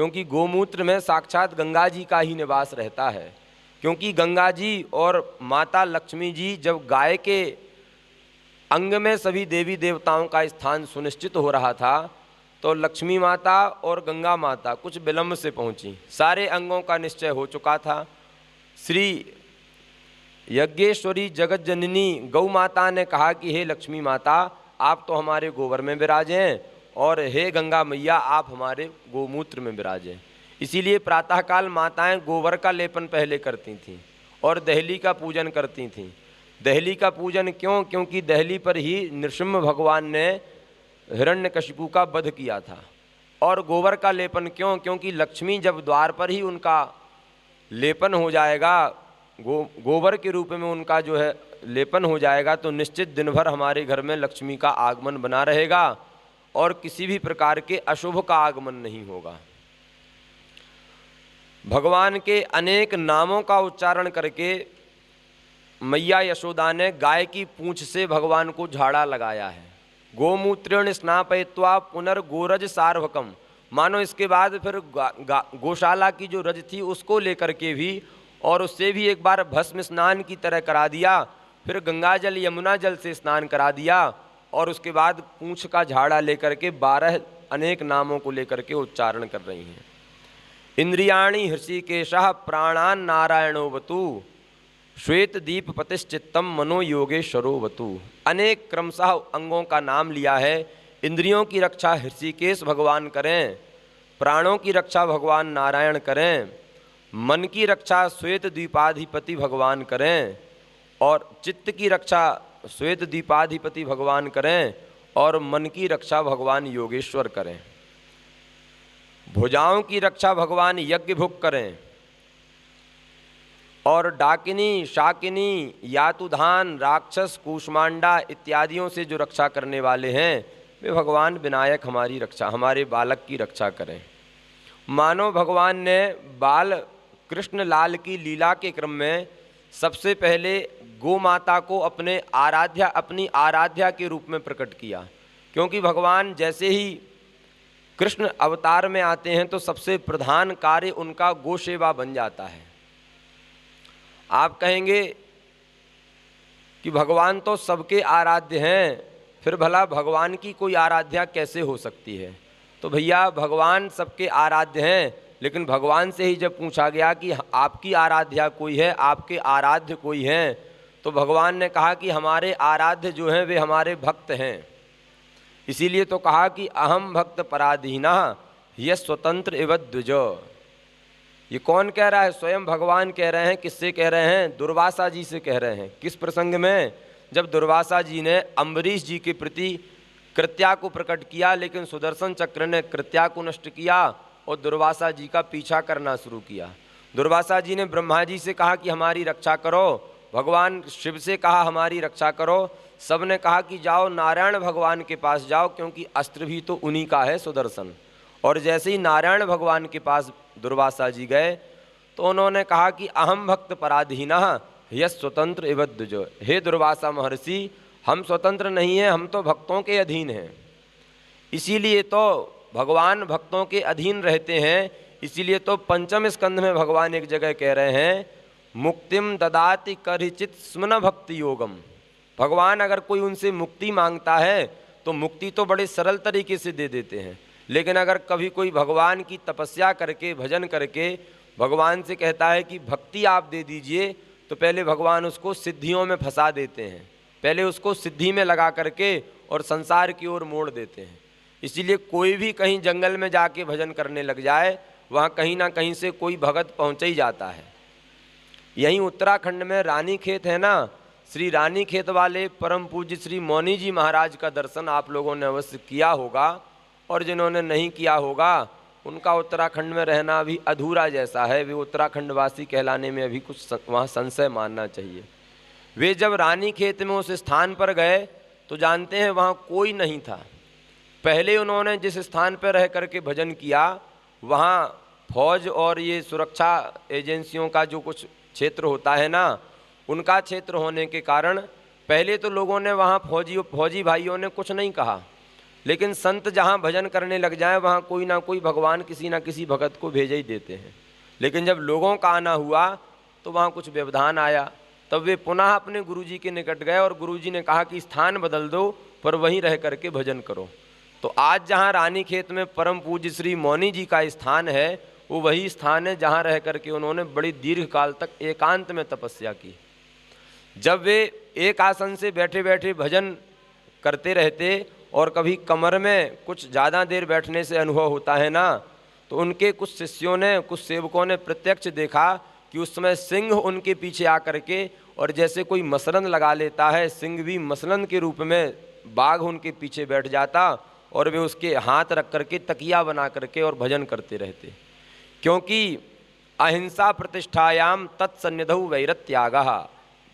क्योंकि गोमूत्र में साक्षात गंगा जी का ही निवास रहता है। क्योंकि गंगा जी और माता लक्ष्मी जी जब गाय के अंग में सभी देवी देवताओं का स्थान सुनिश्चित हो रहा था, तो लक्ष्मी माता और गंगा माता कुछ विलंब से पहुंची। सारे अंगों का निश्चय हो चुका था। श्री यज्ञेश्वरी जगत जननी गौ माता ने कहा कि हे लक्ष्मी माता, आप तो हमारे गोबर में विराजें, और हे गंगा मैया आप हमारे गोमूत्र में विराजें। इसीलिए प्रातःकाल माताएं गोबर का लेपन पहले करती थीं और दहली का पूजन करती थीं। दहली का पूजन क्यों? क्योंकि दहली पर ही नृसिंह भगवान ने हिरण्यकशिपु का वध किया था। और गोबर का लेपन क्यों? क्योंकि लक्ष्मी जब द्वार पर ही उनका लेपन हो जाएगा, गोबर के रूप में उनका जो है लेपन हो जाएगा, तो निश्चित दिन भर हमारे घर में लक्ष्मी का आगमन बना रहेगा और किसी भी प्रकार के अशुभ का आगमन नहीं होगा। भगवान के अनेक नामों का उच्चारण करके मैया यशोदा ने गाय की पूंछ से भगवान को झाड़ा लगाया है। गोमूत्रेण स्नापयित्वा पुनर्गोरज सार्वकम, मानो इसके बाद फिर गौशाला की जो रज थी उसको लेकर के भी और उससे भी एक बार भस्म स्नान की तरह करा दिया, फिर गंगा जल यमुना जल से स्नान करा दिया, और उसके बाद पूंछ का झाड़ा लेकर के 12 अनेक नामों को लेकर के उच्चारण कर रही हैं। इंद्रियाणि हृषिकेशः प्राणान नारायणोवतु श्वेत दीप पतिश्चित्तम मनो योगेश्वरोवतु। अनेक क्रमशः अंगों का नाम लिया है। इंद्रियों की रक्षा हृषिकेश भगवान करें, प्राणों की रक्षा भगवान नारायण करें, मन की रक्षा श्वेत द्वीपाधिपति भगवान करें, और चित्त की रक्षा श्वेत द्वीपाधिपति भगवान करें, और मन की रक्षा भगवान योगेश्वर करें। भुजाओं की रक्षा भगवान यज्ञ भुक करें, और डाकिनी, शाकिनी, यातुधान, राक्षस, कूष्मांडा इत्यादियों से जो रक्षा करने वाले हैं वे भगवान विनायक हमारी रक्षा, हमारे बालक की रक्षा करें। मानो भगवान ने बाल कृष्ण लाल की लीला के क्रम में सबसे पहले गौ माता को अपनी आराध्या के रूप में प्रकट किया। क्योंकि भगवान जैसे ही कृष्ण अवतार में आते हैं तो सबसे प्रधान कार्य उनका गौ सेवा बन जाता है। आप कहेंगे कि भगवान तो सबके आराध्य हैं, फिर भला भगवान की कोई आराध्या कैसे हो सकती है? तो भैया भगवान सबके आराध्य हैं, लेकिन भगवान से ही जब पूछा गया कि आपकी आराध्या कोई है, आपके आराध्य कोई हैं, तो भगवान ने कहा कि हमारे आराध्य जो हैं वे हमारे भक्त हैं। इसीलिए तो कहा कि अहम भक्त पराधीना यह स्वतंत्र इव द्विज। ये कौन कह रहा है? स्वयं भगवान कह रहे हैं। किससे कह रहे हैं? दुर्वासा जी से कह रहे हैं। किस प्रसंग में? जब दुर्वासा जी ने अम्बरीश जी के प्रति कृत्या को प्रकट किया, लेकिन सुदर्शन चक्र ने कृत्या को नष्ट किया और दुर्वासा जी का पीछा करना शुरू किया। दुर्वासा जी ने ब्रह्मा जी से कहा कि हमारी रक्षा करो, भगवान शिव से कहा हमारी रक्षा करो, सब ने कहा कि जाओ नारायण भगवान के पास जाओ, क्योंकि अस्त्र भी तो उन्हीं का है, सुदर्शन। और जैसे ही नारायण भगवान के पास दुर्वासा जी गए तो उन्होंने कहा कि अहम भक्त पराधीनः यस स्वतंत्र इव द्विज। हे दुर्वासा महर्षि, हम स्वतंत्र नहीं हैं, हम तो भक्तों के अधीन हैं। इसीलिए तो भगवान भक्तों के अधीन रहते हैं। इसीलिए तो पंचम स्कंध में भगवान एक जगह कह रहे हैं, मुक्तिम ददाति करहिचित स्मन भक्ति योगम। भगवान अगर कोई उनसे मुक्ति मांगता है तो मुक्ति तो बड़े सरल तरीके से दे देते हैं, लेकिन अगर कभी कोई भगवान की तपस्या करके, भजन करके भगवान से कहता है कि भक्ति आप दे दीजिए, तो पहले भगवान उसको सिद्धियों में फंसा देते हैं, पहले उसको सिद्धि में लगा करके और संसार की ओर मोड़ देते हैं। इसीलिए कोई भी कहीं जंगल में जाके भजन करने लग जाए, वहाँ कहीं ना कहीं से कोई भगत पहुँच ही जाता है। यहीं उत्तराखंड में रानीखेत है ना, श्री रानीखेत वाले परम पूज्य श्री मौनी जी महाराज का दर्शन आप लोगों ने अवश्य किया होगा, और जिन्होंने नहीं किया होगा उनका उत्तराखंड में रहना अभी अधूरा जैसा है। वे उत्तराखंड वासी कहलाने में अभी कुछ वहाँ संशय मानना चाहिए। वे जब रानीखेत में उस स्थान पर गए तो जानते हैं वहाँ कोई नहीं था। पहले उन्होंने जिस स्थान पर रह करके भजन किया, वहाँ फौज और ये सुरक्षा एजेंसियों का जो कुछ क्षेत्र होता है ना, उनका क्षेत्र होने के कारण पहले तो लोगों ने वहाँ फौजी भाइयों ने कुछ नहीं कहा। लेकिन संत जहाँ भजन करने लग जाएं वहाँ कोई ना कोई भगवान किसी ना किसी भगत को भेज ही देते हैं। लेकिन जब लोगों का आना हुआ तो वहाँ कुछ व्यवधान आया, तब वे पुनः अपने गुरुजी के निकट गए और गुरुजी ने कहा कि स्थान बदल दो पर वहीं रह करके भजन करो। तो आज जहाँ रानीखेत में परम पूज्य श्री मौनी जी का स्थान है, वो वही स्थान है जहाँ रह करके उन्होंने बड़ी दीर्घ काल तक एकांत में तपस्या की। जब वे एक आसन से बैठे बैठे भजन करते रहते और कभी कमर में कुछ ज़्यादा देर बैठने से अनुभव होता है ना, तो उनके कुछ शिष्यों ने, कुछ सेवकों ने प्रत्यक्ष देखा कि उस समय सिंह उनके पीछे आकर के, और जैसे कोई मसलन लगा लेता है, सिंह भी मसलन के रूप में बाघ उनके पीछे बैठ जाता और वे उसके हाथ रख करके तकिया बना करके और भजन करते रहते। क्योंकि अहिंसा प्रतिष्ठायाम तत्सन्निधौ वैरत्यागः,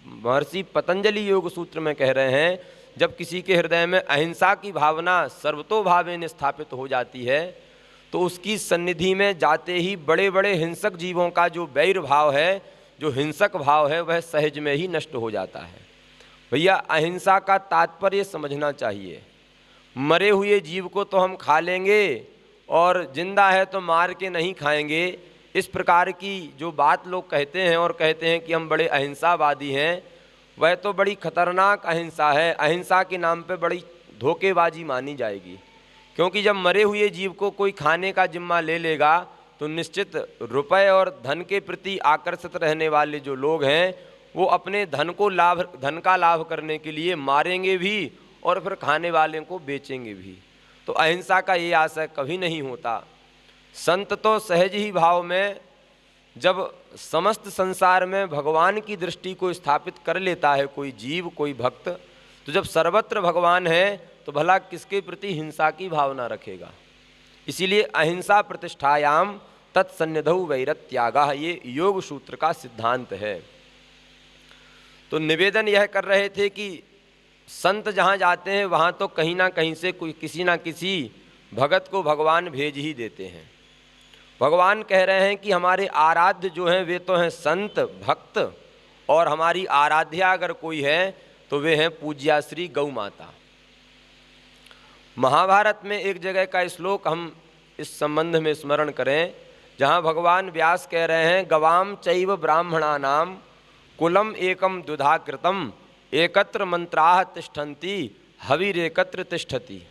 महर्षि पतंजलि योग सूत्र में कह रहे हैं, जब किसी के हृदय में अहिंसा की भावना सर्वतोभावेन स्थापित हो जाती है तो उसकी सन्निधि में जाते ही बड़े बड़े हिंसक जीवों का जो वैर भाव है, जो हिंसक भाव है, वह सहज में ही नष्ट हो जाता है। भैया अहिंसा का तात्पर्य समझना चाहिए। मरे हुए जीव को तो हम खा लेंगे और जिंदा है तो मार के नहीं खाएंगे, इस प्रकार की जो बात लोग कहते हैं और कहते हैं कि हम बड़े अहिंसावादी हैं, वह तो बड़ी खतरनाक अहिंसा है। अहिंसा के नाम पे बड़ी धोखेबाजी मानी जाएगी। क्योंकि जब मरे हुए जीव को कोई खाने का जिम्मा ले लेगा तो निश्चित रुपए और धन के प्रति आकर्षित रहने वाले जो लोग हैं वो अपने धन का लाभ करने के लिए मारेंगे भी और फिर खाने वाले को बेचेंगे भी। तो अहिंसा का ये आशय कभी नहीं होता। संत तो सहज ही भाव में जब समस्त संसार में भगवान की दृष्टि को स्थापित कर लेता है कोई जीव, कोई भक्त, तो जब सर्वत्र भगवान है तो भला किसके प्रति हिंसा की भावना रखेगा। इसीलिए अहिंसा प्रतिष्ठायाम तत्सन्निधौ वैरत्यागः, ये योग सूत्र का सिद्धांत है। तो निवेदन यह कर रहे थे कि संत जहाँ जाते हैं वहाँ तो कहीं ना कहीं से कोई किसी ना किसी भगत को भगवान भेज ही देते हैं। भगवान कह रहे हैं कि हमारे आराध्य जो हैं वे तो हैं संत भक्त, और हमारी आराध्या अगर कोई है तो वे हैं पूज्या श्री गौ माता। महाभारत में एक जगह का श्लोक हम इस संबंध में स्मरण करें, जहाँ भगवान व्यास कह रहे हैं गवाम चैव ब्राह्मणानाम कुलम एकम द्विधा कृतम एकत्र मंत्राः तिष्ठन्ति हविरेकत्र तिष्ठति।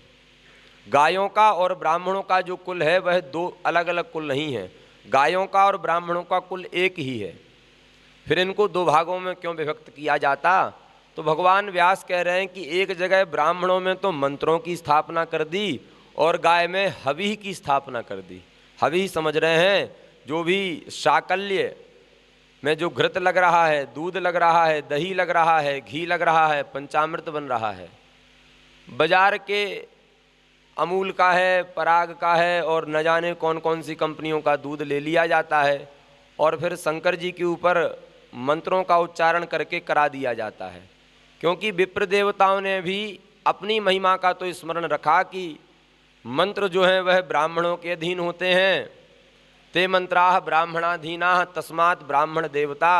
गायों का और ब्राह्मणों का जो कुल है वह दो अलग अलग कुल नहीं है, गायों का और ब्राह्मणों का कुल एक ही है। फिर इनको दो भागों में क्यों विभक्त किया जाता? तो भगवान व्यास कह रहे हैं कि एक जगह ब्राह्मणों में तो मंत्रों की स्थापना कर दी और गाय में हवि की स्थापना कर दी। हवि समझ रहे हैं, जो भी शाकल्य में जो घृत लग रहा है, दूध लग रहा है, दही लग रहा है, घी लग रहा है, पंचामृत बन रहा है। बाजार के अमूल का है, पराग का है और न जाने कौन कौन सी कंपनियों का दूध ले लिया जाता है और फिर शंकर जी के ऊपर मंत्रों का उच्चारण करके करा दिया जाता है। क्योंकि विप्र देवताओं ने भी अपनी महिमा का तो स्मरण रखा कि मंत्र जो हैं वह ब्राह्मणों के अधीन होते हैं। ते मंत्राः ब्राह्मणाधीनाः तस्मात् ब्राह्मण देवता,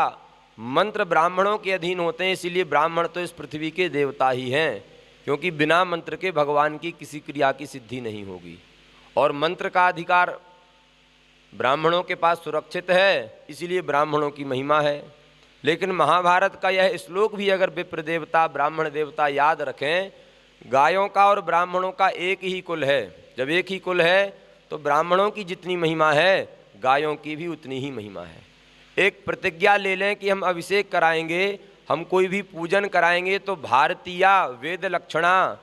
मंत्र ब्राह्मणों के अधीन होते हैं, इसीलिए ब्राह्मण तो इस पृथ्वी के देवता ही हैं। क्योंकि बिना मंत्र के भगवान की किसी क्रिया की सिद्धि नहीं होगी और मंत्र का अधिकार ब्राह्मणों के पास सुरक्षित है, इसीलिए ब्राह्मणों की महिमा है। लेकिन महाभारत का यह श्लोक भी अगर विप्र देवता ब्राह्मण देवता याद रखें, गायों का और ब्राह्मणों का एक ही कुल है। जब एक ही कुल है तो ब्राह्मणों की जितनी महिमा है गायों की भी उतनी ही महिमा है। एक प्रतिज्ञा ले लें कि हम अभिषेक कराएंगे, हम कोई भी पूजन कराएंगे तो भारतीय वेद लक्षणा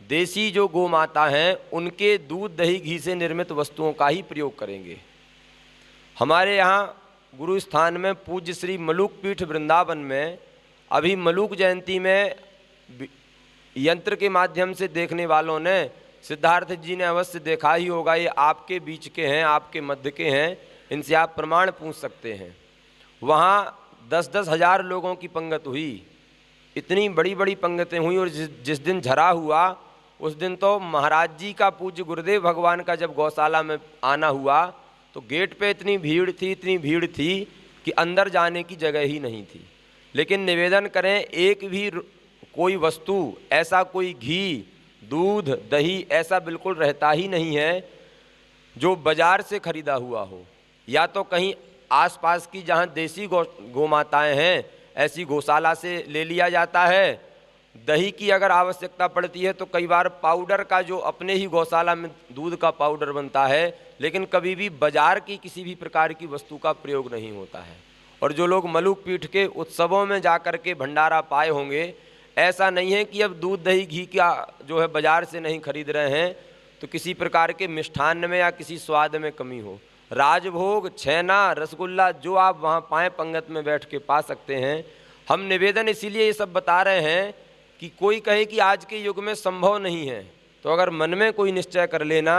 देसी जो गौ माता हैं उनके दूध दही घी से निर्मित वस्तुओं का ही प्रयोग करेंगे। हमारे यहाँ गुरु स्थान में पूज्य श्री मलूक पीठ वृंदावन में अभी मलूक जयंती में यंत्र के माध्यम से देखने वालों ने, सिद्धार्थ जी ने अवश्य देखा ही होगा, ये आपके बीच के हैं, आपके मध्य के हैं, इनसे आप प्रमाण पूछ सकते हैं। वहाँ 10-10 हज़ार लोगों की पंगत हुई, इतनी बड़ी बड़ी पंगतें हुई। और जिस दिन झरा हुआ उस दिन तो महाराज जी का पूज्य गुरुदेव भगवान का जब गौशाला में आना हुआ तो गेट पे इतनी भीड़ थी कि अंदर जाने की जगह ही नहीं थी। लेकिन निवेदन करें, एक भी कोई वस्तु, ऐसा कोई घी दूध दही ऐसा बिल्कुल रहता ही नहीं है जो बाजार से खरीदा हुआ हो, या तो कहीं आसपास की जहाँ देसी गोमाताएं हैं ऐसी गौशाला से ले लिया जाता है। दही की अगर आवश्यकता पड़ती है तो कई बार पाउडर का जो अपने ही गौशाला में दूध का पाउडर बनता है, लेकिन कभी भी बाजार की किसी भी प्रकार की वस्तु का प्रयोग नहीं होता है। और जो लोग मलुक पीठ के उत्सवों में जा कर के भंडारा पाए होंगे, ऐसा नहीं है कि अब दूध दही घी का जो है बाजार से नहीं खरीद रहे हैं तो किसी प्रकार के मिष्ठान्न में या किसी स्वाद में कमी हो। राजभोग, छेना, रसगुल्ला जो आप वहाँ पाएँ पंगत में बैठ के पा सकते हैं। हम निवेदन इसीलिए ये सब बता रहे हैं कि कोई कहे कि आज के युग में संभव नहीं है, तो अगर मन में कोई निश्चय कर लेना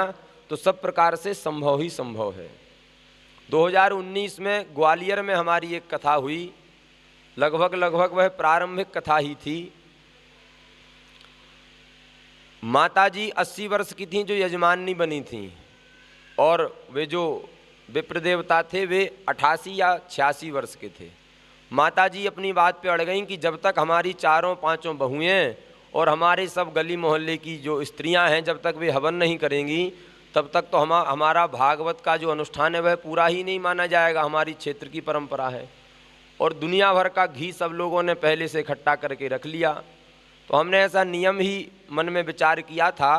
तो सब प्रकार से संभव ही संभव है। 2019 में ग्वालियर में हमारी एक कथा हुई, लगभग वह प्रारंभिक कथा ही थी। माताजी 80 वर्ष की थीं जो यजमानी बनी थीं, और वे जो विप्र देवता थे वे 88 या 86 वर्ष के थे। माताजी अपनी बात पे अड़ गईं कि जब तक हमारी चारों पांचों बहुएं और हमारे सब गली मोहल्ले की जो स्त्रियां हैं जब तक वे हवन नहीं करेंगी तब तक तो हमारा भागवत का जो अनुष्ठान है वह पूरा ही नहीं माना जाएगा। हमारी क्षेत्र की परंपरा है और दुनिया भर का घी सब लोगों ने पहले से इकट्ठा करके रख लिया। तो हमने ऐसा नियम ही मन में विचार किया था।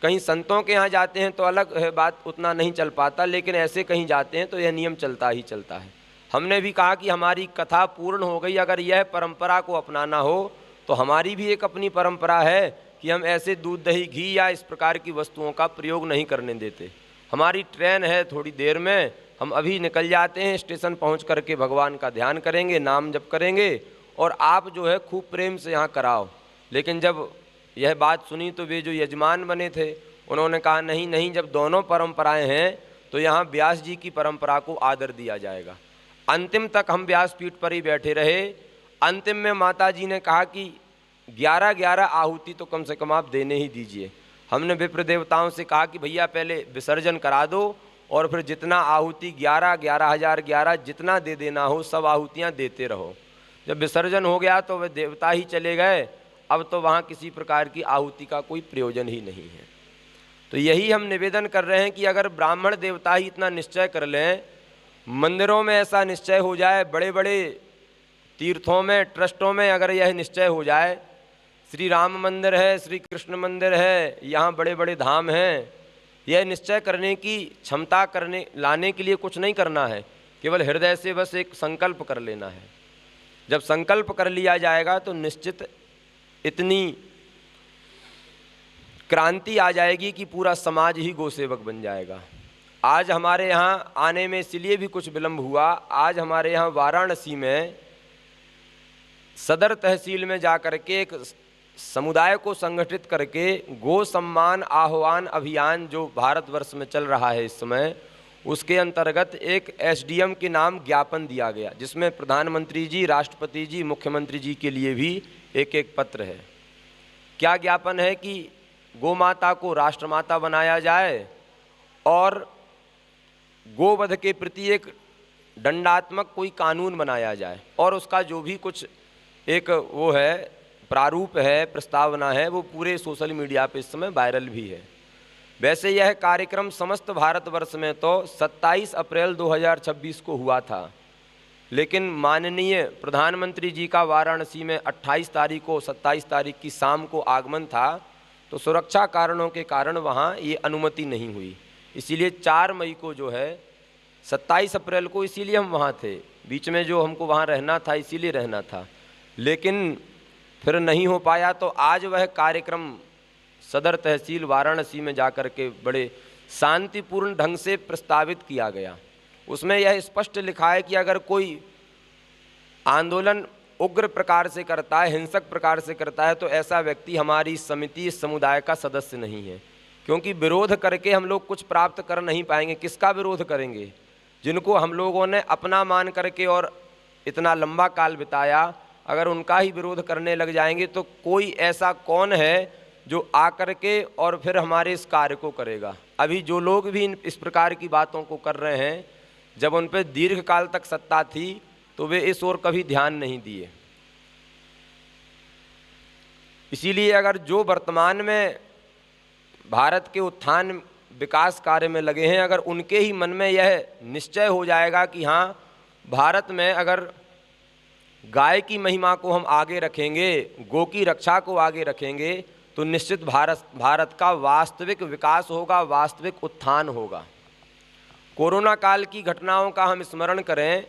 कहीं संतों के यहाँ जाते हैं तो अलग है बात, उतना नहीं चल पाता, लेकिन ऐसे कहीं जाते हैं तो यह नियम चलता ही चलता है। हमने भी कहा कि हमारी कथा पूर्ण हो गई, अगर यह परंपरा को अपनाना हो तो हमारी भी एक अपनी परंपरा है कि हम ऐसे दूध दही घी या इस प्रकार की वस्तुओं का प्रयोग नहीं करने देते। हमारी ट्रेन है थोड़ी देर में, हम अभी निकल जाते हैं, स्टेशन पहुंच करके भगवान का ध्यान करेंगे, नाम जप करेंगे और आप जो है खूब प्रेम से यहाँ कराओ। लेकिन जब यह बात सुनी तो वे जो यजमान बने थे उन्होंने कहा नहीं नहीं, जब दोनों परंपराएं हैं तो यहाँ व्यास जी की परंपरा को आदर दिया जाएगा। अंतिम तक हम व्यासपीठ पर ही बैठे रहे। अंतिम में माता जी ने कहा कि 11-11 आहुति तो कम से कम आप देने ही दीजिए। हमने विप्र देवताओं से कहा कि भैया पहले विसर्जन करा दो और फिर जितना आहुति 11,000 जितना दे देना हो सब आहुतियाँ देते रहो। जब विसर्जन हो गया तो वे देवता ही चले गए, अब तो वहाँ किसी प्रकार की आहुति का कोई प्रयोजन ही नहीं है। तो यही हम निवेदन कर रहे हैं कि अगर ब्राह्मण देवता ही इतना निश्चय कर लें, मंदिरों में ऐसा निश्चय हो जाए, बड़े बड़े तीर्थों में ट्रस्टों में अगर यह निश्चय हो जाए, श्री राम मंदिर है, श्री कृष्ण मंदिर है, यहाँ बड़े बड़े धाम हैं, यह निश्चय करने की क्षमता लाने के लिए कुछ नहीं करना है, केवल हृदय से बस एक संकल्प कर लेना है। जब संकल्प कर लिया जाएगा तो निश्चित इतनी क्रांति आ जाएगी कि पूरा समाज ही गोसेवक बन जाएगा। आज हमारे यहाँ आने में इसलिए भी कुछ विलंब हुआ। आज हमारे यहाँ वाराणसी में सदर तहसील में जा कर के एक समुदाय को संगठित करके गो सम्मान आह्वान अभियान जो भारतवर्ष में चल रहा है इस समय, उसके अंतर्गत एक एसडीएम के नाम ज्ञापन दिया गया, जिसमें प्रधानमंत्री जी, राष्ट्रपति जी, मुख्यमंत्री जी के लिए भी एक एक पत्र है। क्या ज्ञापन है कि गो माता को राष्ट्रमाता बनाया जाए और गोवध के प्रति एक दंडात्मक कोई कानून बनाया जाए और उसका जो भी कुछ एक वो है प्रारूप है, प्रस्तावना है, वो पूरे सोशल मीडिया पे इस समय वायरल भी है। वैसे यह कार्यक्रम समस्त भारतवर्ष में तो 27 अप्रैल 2026 को हुआ था, लेकिन माननीय प्रधानमंत्री जी का वाराणसी में 28 तारीख को 27 तारीख की शाम को आगमन था, तो सुरक्षा कारणों के कारण वहाँ ये अनुमति नहीं हुई। इसीलिए 4 मई को जो है 27 अप्रैल को इसीलिए हम वहाँ थे, बीच में जो हमको वहाँ रहना था इसीलिए रहना था, लेकिन फिर नहीं हो पाया। तो आज वह कार्यक्रम सदर तहसील वाराणसी में जाकर के बड़े शांतिपूर्ण ढंग से प्रस्तावित किया गया। उसमें यह स्पष्ट लिखा है कि अगर कोई आंदोलन उग्र प्रकार से करता है, हिंसक प्रकार से करता है, तो ऐसा व्यक्ति हमारी समिति, इस समुदाय का सदस्य नहीं है, क्योंकि विरोध करके हम लोग कुछ प्राप्त कर नहीं पाएंगे। किसका विरोध करेंगे? जिनको हम लोगों ने अपना मान करके और इतना लंबा काल बिताया, अगर उनका ही विरोध करने लग जाएंगे तो कोई ऐसा कौन है जो आकर के और फिर हमारे इस कार्य को करेगा। अभी जो लोग भी इस प्रकार की बातों को कर रहे हैं, जब उन पर दीर्घ काल तक सत्ता थी तो वे इस ओर कभी ध्यान नहीं दिए। इसीलिए अगर जो वर्तमान में भारत के उत्थान विकास कार्य में लगे हैं, अगर उनके ही मन में यह निश्चय हो जाएगा कि हाँ, भारत में अगर गाय की महिमा को हम आगे रखेंगे, गौ की रक्षा को आगे रखेंगे, तो निश्चित भारत का वास्तविक विकास होगा, वास्तविक उत्थान होगा। कोरोना काल की घटनाओं का हम स्मरण करें,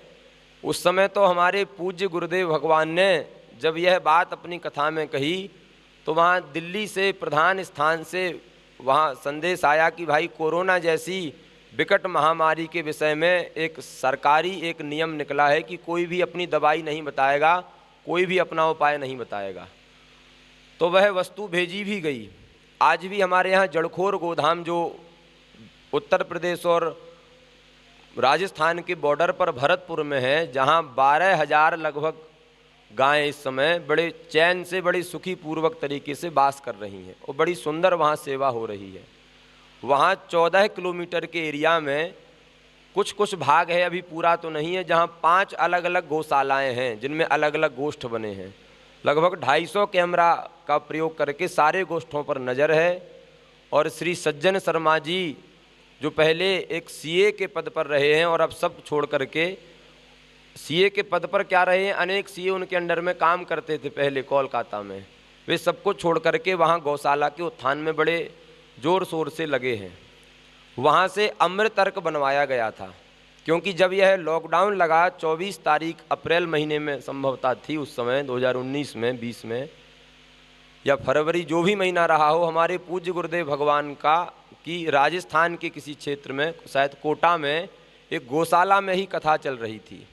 उस समय तो हमारे पूज्य गुरुदेव भगवान ने जब यह बात अपनी कथा में कही, तो वहाँ दिल्ली से प्रधान स्थान से वहाँ संदेश आया कि भाई कोरोना जैसी विकट महामारी के विषय में एक सरकारी एक नियम निकला है कि कोई भी अपनी दवाई नहीं बताएगा, कोई भी अपना उपाय नहीं बताएगा। तो वह वस्तु भेजी भी गई। आज भी हमारे यहाँ जड़खोर गोधाम जो उत्तर प्रदेश और राजस्थान के बॉर्डर पर भरतपुर में है, जहाँ 12,000 लगभग गायें इस समय बड़े चैन से, बड़ी सुखी पूर्वक तरीके से वास कर रही हैं और बड़ी सुंदर वहाँ सेवा हो रही है। वहाँ 14 किलोमीटर के एरिया में कुछ कुछ भाग है, अभी पूरा तो नहीं है, जहाँ 5 अलग अलग गौशालाएँ हैं जिनमें अलग अलग गोष्ठ बने हैं। लगभग 250 कैमरा का प्रयोग करके सारे गोष्ठों पर नज़र है। और श्री सज्जन शर्मा जी जो पहले एक सीए के पद पर रहे हैं और अब सब छोड़ करके सीए के पद पर क्या रहे हैं, अनेक सीए उनके अंडर में काम करते थे पहले कोलकाता में, वे सबको छोड़ करके वहाँ गौशाला के उत्थान में बड़े ज़ोर शोर से लगे हैं। वहाँ से अमृत अर्क बनवाया गया था, क्योंकि जब यह लॉकडाउन लगा 24 तारीख अप्रैल महीने में संभवतः थी उस समय 2019 में 20 में या फरवरी, जो भी महीना रहा हो, हमारे पूज्य गुरुदेव भगवान का कि राजस्थान के किसी क्षेत्र में शायद कोटा में एक गौशाला में ही कथा चल रही थी।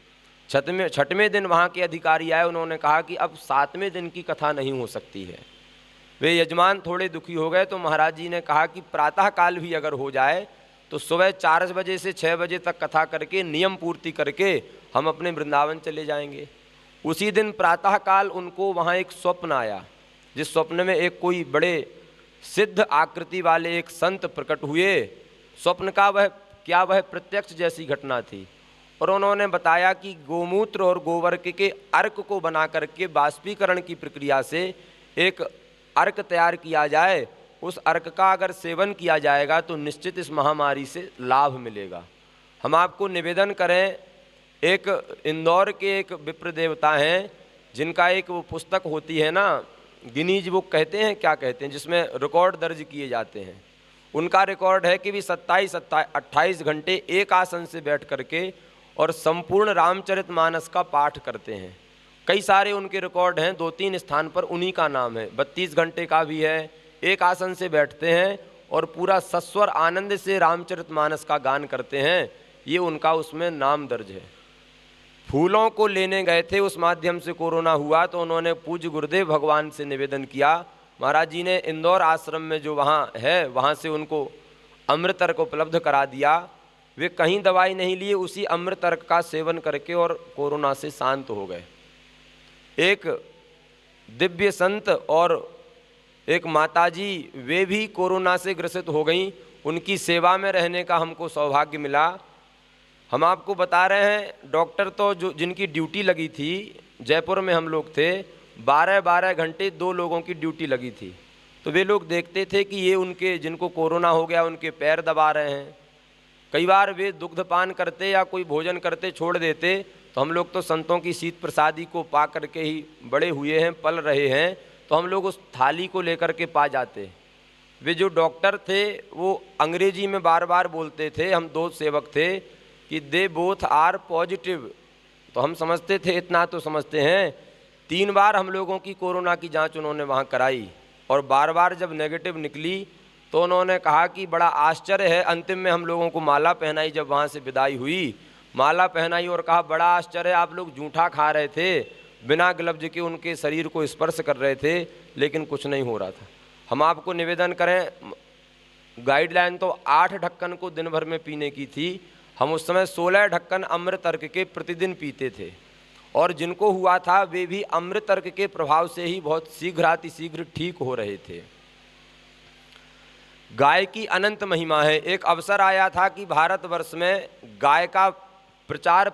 छठवें दिन वहाँ के अधिकारी आए, उन्होंने कहा कि अब 7वें दिन की कथा नहीं हो सकती है। वे यजमान थोड़े दुखी हो गए, तो महाराज जी ने कहा कि प्रातः काल भी अगर हो जाए तो सुबह 4 बजे से 6 बजे तक कथा करके नियम पूर्ति करके हम अपने वृंदावन चले जाएंगे। उसी दिन प्रातः काल उनको वहाँ एक स्वप्न आया, जिस स्वप्न में एक कोई बड़े सिद्ध आकृति वाले एक संत प्रकट हुए। स्वप्न का वह प्रत्यक्ष जैसी घटना थी, और उन्होंने बताया कि गोमूत्र और गोबर के अर्क को बना करके बाष्पीकरण की प्रक्रिया से एक अर्क तैयार किया जाए, उस अर्क का अगर सेवन किया जाएगा तो निश्चित इस महामारी से लाभ मिलेगा। हम आपको निवेदन करें, एक इंदौर के एक विप्र देवता हैं जिनका एक वो पुस्तक होती है ना, गिनीज बुक कहते हैं, क्या कहते हैं, जिसमें रिकॉर्ड दर्ज किए जाते हैं। उनका रिकॉर्ड है कि भी 27-28 घंटे एक आसन से बैठ करके और संपूर्ण रामचरितमानस का पाठ करते हैं। कई सारे उनके रिकॉर्ड हैं, 2-3 स्थान पर उन्हीं का नाम है। 32 घंटे का भी है, एक आसन से बैठते हैं और पूरा सस्वर आनंद से रामचरितमानस का गान करते हैं। ये उनका उसमें नाम दर्ज है। फूलों को लेने गए थे, उस माध्यम से कोरोना हुआ, तो उन्होंने पूज्य गुरुदेव भगवान से निवेदन किया। महाराज जी ने इंदौर आश्रम में जो वहाँ है, वहाँ से उनको अमृत अर्क उपलब्ध करा दिया। वे कहीं दवाई नहीं लिए, उसी अमृत अर्क का सेवन करके और कोरोना से शांत हो गए। एक दिव्य संत और एक माताजी, वे भी कोरोना से ग्रसित हो गईं। उनकी सेवा में रहने का हमको सौभाग्य मिला। हम आपको बता रहे हैं, डॉक्टर तो जो जिनकी ड्यूटी लगी थी, जयपुर में हम लोग थे, 12-12 घंटे 2 लोगों की ड्यूटी लगी थी। तो वे लोग देखते थे कि ये उनके जिनको कोरोना हो गया उनके पैर दबा रहे हैं। कई बार वे दुग्धपान करते या कोई भोजन करते छोड़ देते, तो हम लोग तो संतों की शीत प्रसादी को पा करके ही बड़े हुए हैं, पल रहे हैं, तो हम लोग उस थाली को लेकर के पा जाते। वे जो डॉक्टर थे वो अंग्रेजी में बार बार बोलते थे, हम 2 सेवक थे, कि दे बोथ आर पॉजिटिव। तो हम समझते थे, इतना तो समझते हैं, 3 बार हम लोगों की कोरोना की जांच उन्होंने वहाँ कराई और बार बार जब नेगेटिव निकली तो उन्होंने कहा कि बड़ा आश्चर्य है। अंतिम में हम लोगों को माला पहनाई, जब वहाँ से विदाई हुई माला पहनाई और कहा बड़ा आश्चर्य है, आप लोग जूठा खा रहे थे, बिना ग्लव्ज के उनके शरीर को स्पर्श कर रहे थे, लेकिन कुछ नहीं हो रहा था। हम आपको निवेदन करें, गाइडलाइन तो 8 ढक्कन को दिन भर में पीने की थी। हम उस समय 16 ढक्कन अमृत अर्क के प्रतिदिन पीते थे, और जिनको हुआ था वे भी अमृत अर्क के प्रभाव से ही बहुत शीघ्र ठीक हो रहे थे। गाय की अनंत महिमा है। एक अवसर आया था कि भारतवर्ष में गाय का प्रचार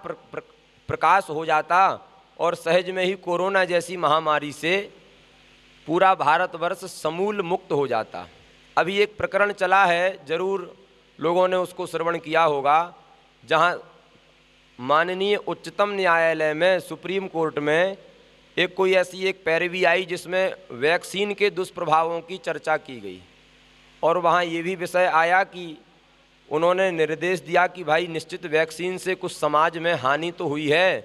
प्रकाश हो जाता और सहज में ही कोरोना जैसी महामारी से पूरा भारतवर्ष समूल मुक्त हो जाता। अभी एक प्रकरण चला है, जरूर लोगों ने उसको श्रवण किया होगा, जहां माननीय उच्चतम न्यायालय में, सुप्रीम कोर्ट में एक कोई ऐसी एक पैरवी आई जिसमें वैक्सीन के दुष्प्रभावों की चर्चा की गई। और वहाँ ये भी विषय आया कि उन्होंने निर्देश दिया कि भाई निश्चित वैक्सीन से कुछ समाज में हानि तो हुई है।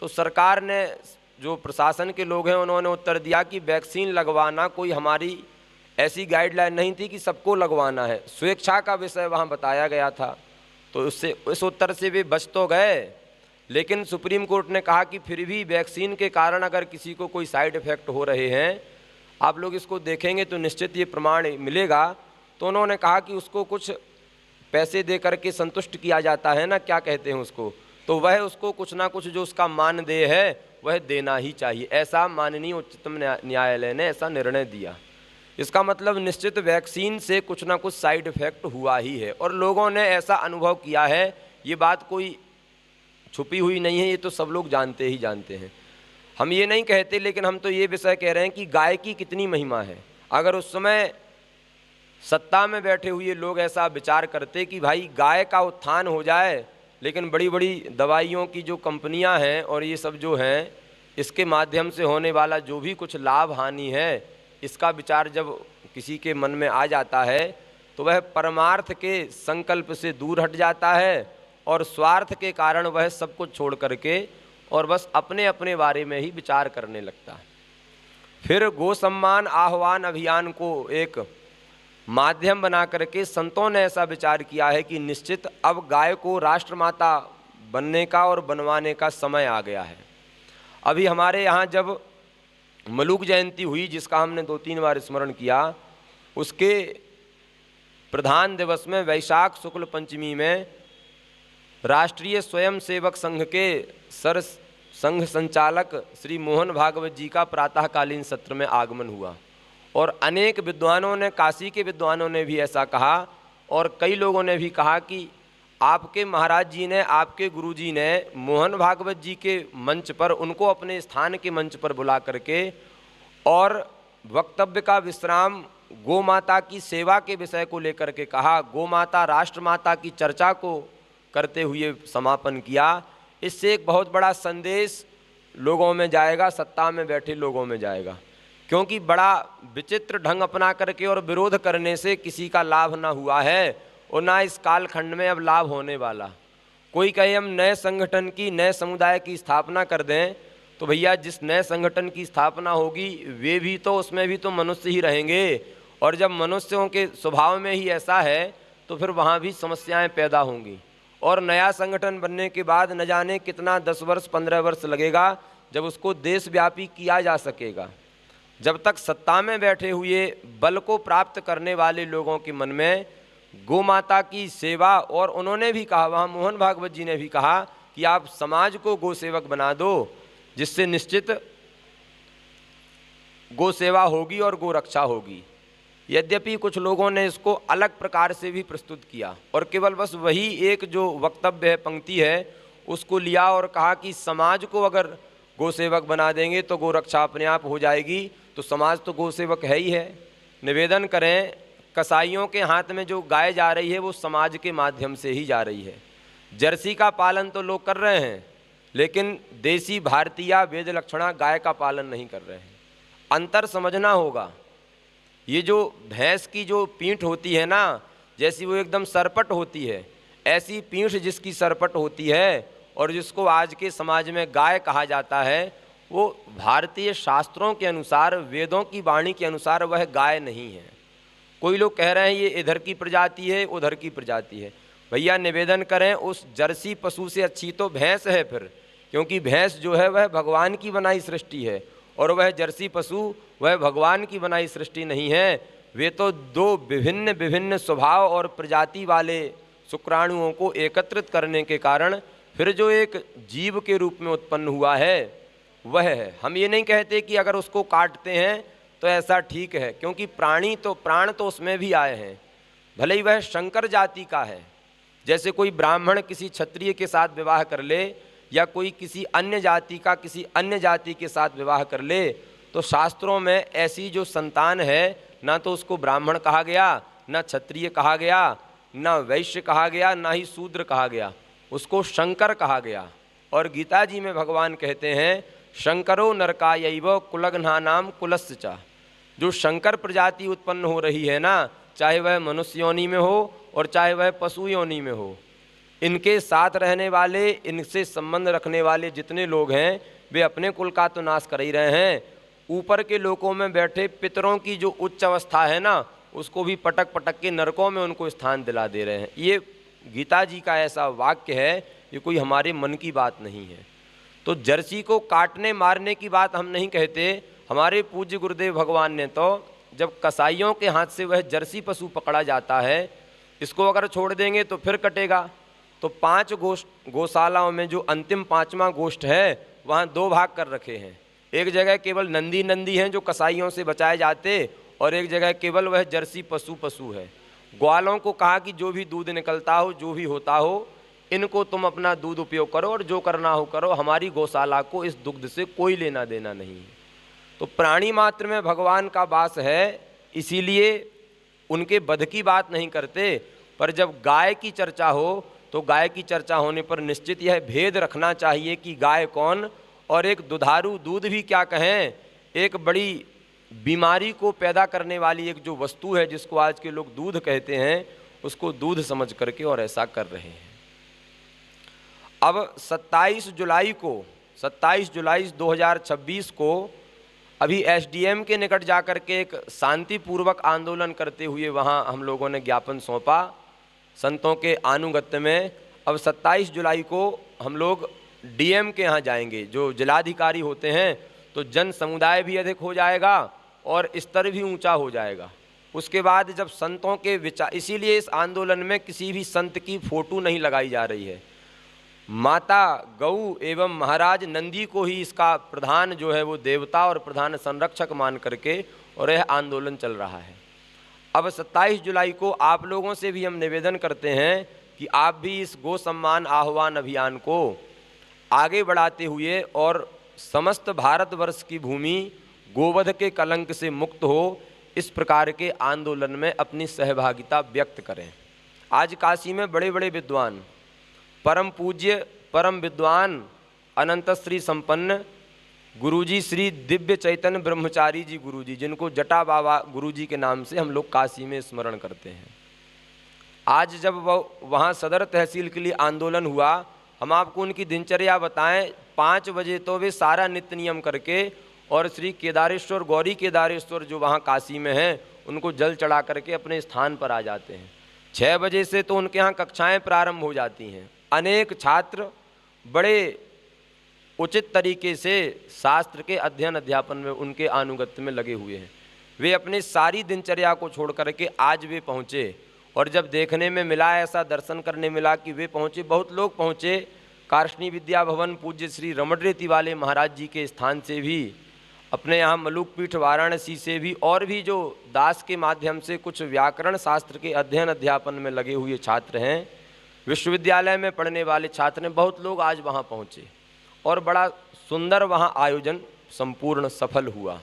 तो सरकार ने, जो प्रशासन के लोग हैं, उन्होंने उत्तर दिया कि वैक्सीन लगवाना कोई हमारी ऐसी गाइडलाइन नहीं थी कि सबको लगवाना है, स्वेच्छा का विषय वहाँ बताया गया था। तो उससे, इस उत्तर से भी बच तो गए, लेकिन सुप्रीम कोर्ट ने कहा कि फिर भी वैक्सीन के कारण अगर किसी को कोई साइड इफ़ेक्ट हो रहे हैं, आप लोग इसको देखेंगे तो निश्चित ये प्रमाण मिलेगा। तो उन्होंने कहा कि उसको कुछ पैसे दे करके संतुष्ट किया जाता है ना, क्या कहते हैं उसको, तो वह उसको कुछ ना कुछ जो उसका मानदेय है वह देना ही चाहिए। ऐसा माननीय उच्चतम न्यायालय ने ऐसा निर्णय दिया। इसका मतलब निश्चित वैक्सीन से कुछ ना कुछ साइड इफ़ेक्ट हुआ ही है और लोगों ने ऐसा अनुभव किया है। ये बात कोई छुपी हुई नहीं है, ये तो सब लोग जानते ही जानते हैं। हम ये नहीं कहते, लेकिन हम तो ये विषय कह रहे हैं कि गाय की कितनी महिमा है। अगर उस समय सत्ता में बैठे हुए लोग ऐसा विचार करते कि भाई गाय का उत्थान हो जाए, लेकिन बड़ी बड़ी दवाइयों की जो कंपनियां हैं और ये सब जो हैं, इसके माध्यम से होने वाला जो भी कुछ लाभ हानि है, इसका विचार जब किसी के मन में आ जाता है तो वह परमार्थ के संकल्प से दूर हट जाता है और स्वार्थ के कारण वह सब कुछ छोड़ करके और बस अपने अपने बारे में ही विचार करने लगता है। फिर गो सम्मान आह्वान अभियान को एक माध्यम बना करके संतों ने ऐसा विचार किया है कि निश्चित अब गाय को राष्ट्रमाता बनने का और बनवाने का समय आ गया है। अभी हमारे यहाँ जब मलूक जयंती हुई, जिसका हमने 2-3 बार स्मरण किया, उसके प्रधान दिवस में वैशाख शुक्ल पंचमी में राष्ट्रीय स्वयंसेवक संघ के सर संघ संचालक श्री मोहन भागवत जी का प्रातःकालीन सत्र में आगमन हुआ और अनेक विद्वानों ने, काशी के विद्वानों ने भी ऐसा कहा और कई लोगों ने भी कहा कि आपके महाराज जी ने, आपके गुरु जी ने मोहन भागवत जी के मंच पर, उनको अपने स्थान के मंच पर बुला करके और वक्तव्य का विश्राम गौ माता की सेवा के विषय को लेकर के कहा, गौ माता राष्ट्रमाता की चर्चा को करते हुए समापन किया। इससे एक बहुत बड़ा संदेश लोगों में जाएगा, सत्ता में बैठे लोगों में जाएगा, क्योंकि बड़ा विचित्र ढंग अपना करके और विरोध करने से किसी का लाभ ना हुआ है और ना इस कालखंड में अब लाभ होने वाला। कोई कहे हम नए संगठन की, नए समुदाय की स्थापना कर दें, तो भैया जिस नए संगठन की स्थापना होगी वे भी तो, उसमें भी तो मनुष्य ही रहेंगे और जब मनुष्यों के स्वभाव में ही ऐसा है तो फिर वहाँ भी समस्याएं पैदा होंगी और नया संगठन बनने के बाद न जाने कितना 10 वर्ष 15 वर्ष लगेगा जब उसको देशव्यापी किया जा सकेगा। जब तक सत्ता में बैठे हुए बल को प्राप्त करने वाले लोगों के मन में गौ माता की सेवा, और उन्होंने भी कहा, वहाँ मोहन भागवत जी ने भी कहा कि आप समाज को गौ सेवक बना दो, जिससे निश्चित गौ सेवा होगी और गौ रक्षा होगी। यद्यपि कुछ लोगों ने इसको अलग प्रकार से भी प्रस्तुत किया और केवल बस वही एक जो वक्तव्य है, पंक्ति है, उसको लिया और कहा कि समाज को अगर गौ सेवक बना देंगे तो गौ रक्षा अपने आप हो जाएगी। तो समाज तो गौ सेवक है ही है। निवेदन करें, कसाईयों के हाथ में जो गाय जा रही है वो समाज के माध्यम से ही जा रही है। जर्सी का पालन तो लोग कर रहे हैं, लेकिन देसी भारतीय वेद लक्षणा गाय का पालन नहीं कर रहे हैं। अंतर समझना होगा। ये जो भैंस की जो पीठ होती है ना, जैसी वो एकदम सरपट होती है, ऐसी पीठ जिसकी सरपट होती है और जिसको आज के समाज में गाय कहा जाता है, वो भारतीय शास्त्रों के अनुसार, वेदों की वाणी के अनुसार वह गाय नहीं है। कोई लोग कह रहे हैं ये इधर की प्रजाति है, उधर की प्रजाति है। भैया निवेदन करें, उस जर्सी पशु से अच्छी तो भैंस है फिर, क्योंकि भैंस जो है वह भगवान की बनाई सृष्टि है और वह जर्सी पशु वह भगवान की बनाई सृष्टि नहीं है। वे तो दो विभिन्न विभिन्न स्वभाव और प्रजाति वाले शुक्राणुओं को एकत्रित करने के कारण फिर जो एक जीव के रूप में उत्पन्न हुआ है वह है। हम ये नहीं कहते कि अगर उसको काटते हैं तो ऐसा ठीक है, क्योंकि प्राण तो उसमें भी आए हैं, भले ही वह शंकर जाति का है। जैसे कोई ब्राह्मण किसी क्षत्रिय के साथ विवाह कर ले या कोई किसी अन्य जाति का किसी अन्य जाति के साथ विवाह कर ले, तो शास्त्रों में ऐसी जो संतान है, ना तो उसको ब्राह्मण कहा गया, ना क्षत्रिय कहा गया, ना वैश्य कहा गया, ना ही शूद्र कहा गया, उसको शंकर कहा गया। और गीता जी में भगवान कहते हैं शंकरो नरकायैव कुलघ्नानाम कुलस्य च। जो शंकर प्रजाति उत्पन्न हो रही है ना, चाहे वह मनुष्य योनि में हो और चाहे वह पशु योनि में हो, इनके साथ रहने वाले, इनसे संबंध रखने वाले जितने लोग हैं वे अपने कुल का तो नाश कर ही रहे हैं, ऊपर के लोकों में बैठे पितरों की जो उच्च अवस्था है ना, उसको भी पटक पटक के नरकों में उनको स्थान दिला दे रहे हैं। ये गीता जी का ऐसा वाक्य है, ये कोई हमारे मन की बात नहीं है। तो जर्सी को काटने मारने की बात हम नहीं कहते। हमारे पूज्य गुरुदेव भगवान ने तो जब कसाईयों के हाथ से वह जर्सी पशु पकड़ा जाता है, इसको अगर छोड़ देंगे तो फिर कटेगा। तो 5 गौशालाओं में जो अंतिम 5वां गोष्ठ है, वहाँ 2 भाग कर रखे हैं। एक जगह केवल नंदी हैं जो कसाईयों से बचाए जाते, और एक जगह केवल वह जर्सी पशु है। ग्वालों को कहा कि जो भी दूध निकलता हो, जो भी होता हो, इनको तुम अपना दूध उपयोग करो और जो करना हो करो, हमारी गौशाला को इस दुग्ध से कोई लेना देना नहीं है। तो प्राणी मात्र में भगवान का वास है, इसीलिए उनके वध की बात नहीं करते। पर जब गाय की चर्चा हो, तो गाय की चर्चा होने पर निश्चित यह भेद रखना चाहिए कि गाय कौन और एक दुधारू दूध भी क्या कहें। एक बड़ी बीमारी को पैदा करने वाली एक जो वस्तु है, जिसको आज के लोग दूध कहते हैं, उसको दूध समझ करके और ऐसा कर रहे हैं। अब 27 जुलाई 2026 को अभी एसडीएम के निकट जाकर के एक शांतिपूर्वक आंदोलन करते हुए वहाँ हम लोगों ने ज्ञापन सौंपा संतों के आनुगत्य में। अब 27 जुलाई को हम लोग डीएम के यहाँ जाएंगे, जो जिलाधिकारी होते हैं, तो जन समुदाय भी अधिक हो जाएगा और स्तर भी ऊंचा हो जाएगा। उसके बाद जब संतों के विचार, इसीलिए इस आंदोलन में किसी भी संत की फोटो नहीं लगाई जा रही है। माता गौ एवं महाराज नंदी को ही इसका प्रधान जो है वो देवता और प्रधान संरक्षक मान करके और यह आंदोलन चल रहा है। अब 27 जुलाई को आप लोगों से भी हम निवेदन करते हैं कि आप भी इस गो सम्मान आह्वान अभियान को आगे बढ़ाते हुए और समस्त भारतवर्ष की भूमि गोवध के कलंक से मुक्त हो, इस प्रकार के आंदोलन में अपनी सहभागिता व्यक्त करें। आज काशी में बड़े बड़े विद्वान, परम पूज्य परम विद्वान अनंत श्री संपन्न गुरुजी श्री दिव्य चैतन्य ब्रह्मचारी जी गुरुजी, जिनको जटा बाबा गुरुजी के नाम से हम लोग काशी में स्मरण करते हैं, आज जब वहाँ सदर तहसील के लिए आंदोलन हुआ, हम आपको उनकी दिनचर्या बताएं। 5 बजे तो वे सारा नित्य नियम करके और श्री केदारेश्वर गौरी केदारेश्वर जो वहाँ काशी में हैं, उनको जल चढ़ा करके अपने स्थान पर आ जाते हैं। 6 बजे से तो उनके यहाँ कक्षाएं प्रारंभ हो जाती हैं। अनेक छात्र बड़े उचित तरीके से शास्त्र के अध्ययन अध्यापन में उनके आनुगत्य में लगे हुए हैं। वे अपनी सारी दिनचर्या को छोड़ करके आज वे पहुँचे, और जब देखने में मिला, ऐसा दर्शन करने मिला कि वे पहुँचे, बहुत लोग पहुँचे। कार्षणी विद्या भवन पूज्य श्री रमणरेती वाले महाराज जी के स्थान से भी, अपने यहाँ मलुक पीठ वाराणसी से भी, और भी जो दास के माध्यम से कुछ व्याकरण शास्त्र के अध्ययन अध्यापन में लगे हुए छात्र हैं, विश्वविद्यालय में पढ़ने वाले छात्र हैं, बहुत लोग आज वहाँ पहुँचे और बड़ा सुंदर वहाँ आयोजन संपूर्ण सफल हुआ।